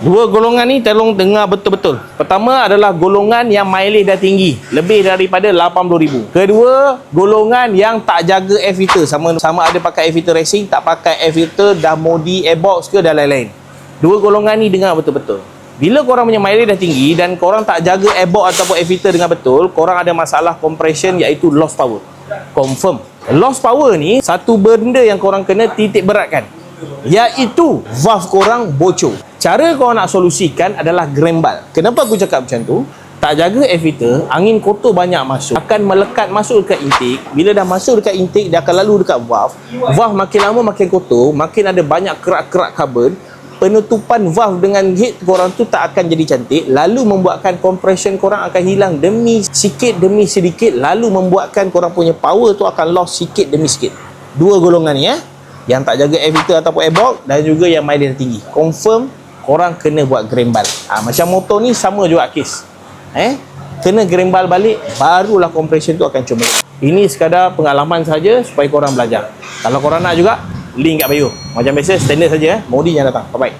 Dua golongan ni tolong dengar betul-betul. Pertama adalah golongan yang mileage dah tinggi, lebih daripada 80,000. Kedua, golongan yang tak jaga air filter, sama ada pakai air filter racing, tak pakai air filter, dah modi airbox ke dan lain-lain. Dua golongan ni dengar betul-betul. Bila korang punya mileage dah tinggi dan korang tak jaga airbox ataupun air filter dengan betul, korang ada masalah compression, iaitu loss power. Confirm. Loss power ni satu benda yang korang kena titik beratkan, iaitu valve korang bocor. Cara korang nak solusikan adalah grembal. Kenapa aku cakap macam tu? Tak jaga air filter, angin kotor banyak masuk, akan melekat masuk dekat intake. Bila dah masuk dekat intake, dia akan lalu dekat valve. Valve makin lama makin kotor, makin ada banyak kerak-kerak karbon. Penutupan valve dengan head korang tu tak akan jadi cantik, lalu membuatkan compression korang akan hilang demi sedikit, lalu membuatkan korang punya power tu akan loss sikit demi sikit. Dua golongan ni yang tak jaga air filter ataupun airbox, dan juga yang mileage tinggi. Confirm korang kena buat grembal. Macam motor ni sama juga kes. Kena grembal balik, barulah compression tu akan cuma. Ini sekadar pengalaman saja supaya korang belajar. Kalau korang nak juga, link kat bio. Macam biasa, standard saja. Modi yang datang. Bye-bye.